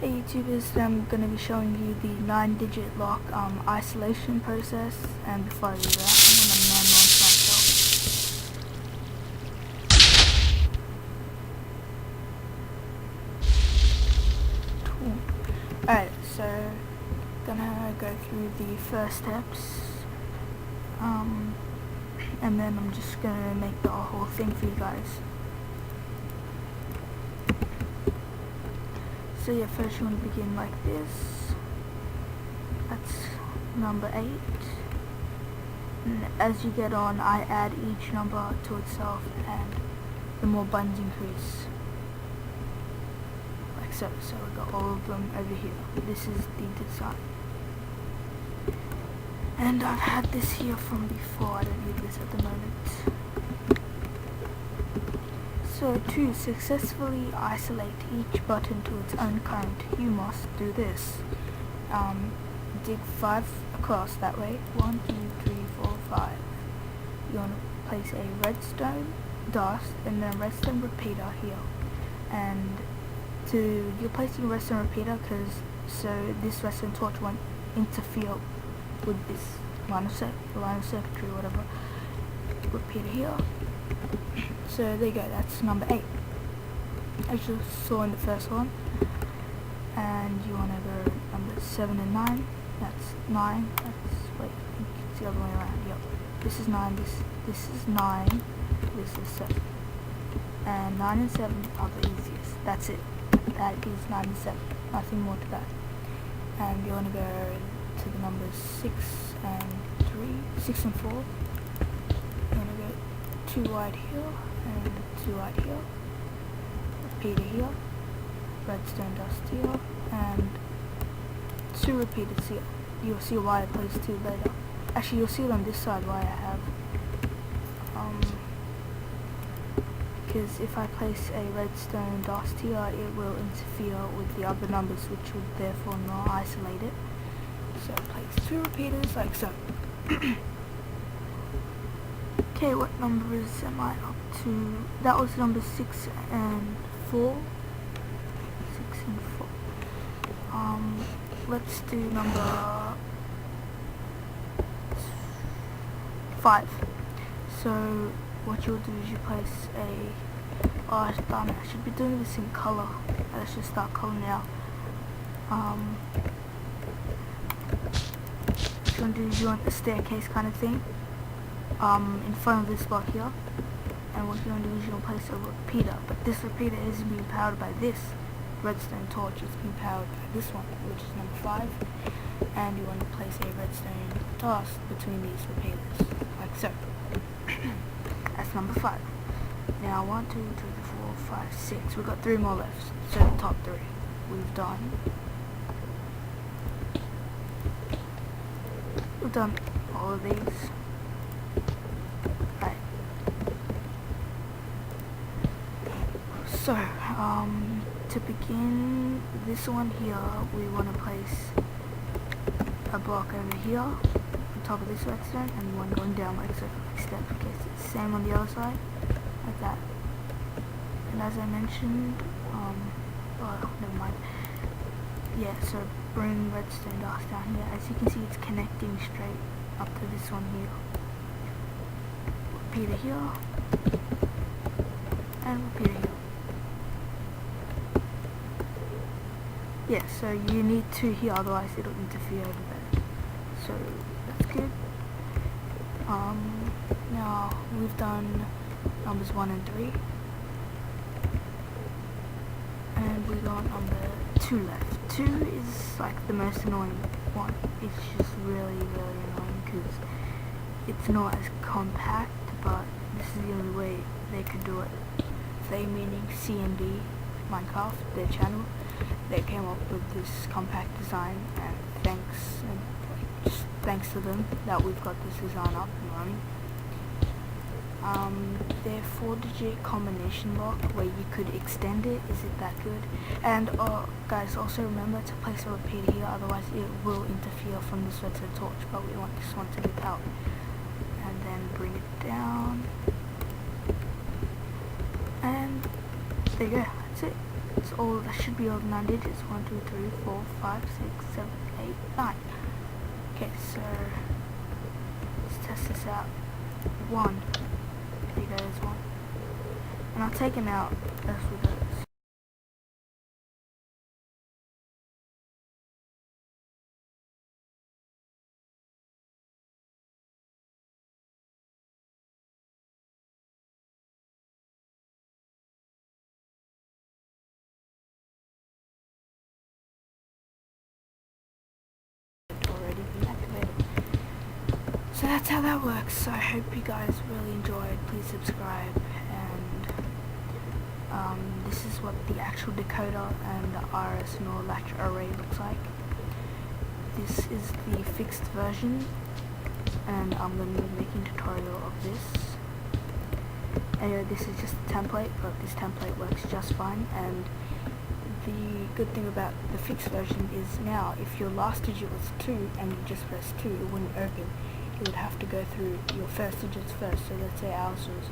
Hey YouTubers, I'm going to be showing you the 9-digit lock isolation process, and before I do that, I'm going to man launch myself. Cool. Alright, so gonna go through the first steps, and then I'm just gonna make the whole thing for you guys. So yeah, first you want to begin like this. That's number 8. And as you get on, I add each number to itself, and the more buttons increase. Like so. So we got all of them over here. This is the design. And I've had this here from before. I don't need this at the moment. So to successfully isolate each button to its own current, you must do this. Dig 5 across that way. 1, 2, 3, 4, 5. You want to place a redstone dust and then a redstone repeater here. And you're placing a redstone repeater so this redstone torch won't interfere with this line of circuitry or whatever. Repeater here. So there you go, that's number 8, as you saw in the first one. And you want to go number 7 and 9, that's 9, wait, I think it's the other way around, yep. This is 9, this is 9, this is 7. And 9 and 7 are the easiest, that's it. That is 9 and 7, nothing more to that. And you want to go to the numbers 6 and 4. You want to go 2 wide here, and 2 wide here, repeater here, redstone dust here, and 2 repeaters here. You'll see why I placed 2 later. Actually, you'll see it on this side why I have. Because if I place a redstone dust here, it will interfere with the other numbers, which would therefore not isolate it. So place 2 repeaters like so. Okay, what numbers am I up to? That was number 6 and 4. 6 and 4. Let's do number 5. So what you'll do is you place I should be doing this in color. Let's just start coloring now. What you want to do is you want a staircase kind of thing. In front of this block here, and what you want to do is you want to place a repeater, but this repeater isn't being powered by this redstone torch, it's being powered by this one, which is number 5, and you want to place a redstone dust between these repeaters, like so. That's number 5. Now 1, 2, 3, 4, 5, 6, we've got 3 more left, so the top 3 we've done. We've done all of these. So, to begin this one here, we want to place a block over here on top of this redstone, and one going down like so, like step. Okay, so it's the same on the other side, like that. And as I mentioned, oh, never mind. Yeah, so bring redstone dust down here. As you can see, it's connecting straight up to this one here. Repeater here, and repeater here. Yeah, so you need 2 here, otherwise it'll interfere over there. So that's good. Now we've done numbers 1 and 3, and we got number 2 left. 2 is like the most annoying one. It's just really annoying because it's not as compact, but this is the only way they could do it. They meaning CMD Minecraft, their channel. They came up with this compact design, and thanks to them that we've got this design up and running. Their 4-digit combination lock where you could extend it isn't that good. And guys, also remember to place a repeater here, otherwise it will interfere from this redstone torch, but we want this one to be powered. And then bring it down, and there you go, that's it. It's all, that should be all 9 digits. 1, 2, 3, 4, 5, 6, 7, 8, 9. Okay, so let's test this out. 1. There you go, there's 1. And I'll take him out as we go. Already been activated. So that's how that works. So I hope you guys really enjoyed. Please subscribe, and this is what the actual decoder and the iris NOR latch array looks like. This is the fixed version, and I'm going to be making a tutorial of this. Anyway, this is just a template, but this template works just fine. And the good thing about the fixed version is now if your last digit was 2 and you just press 2, it wouldn't open. It would have to go through your first digits first. So let's say ours was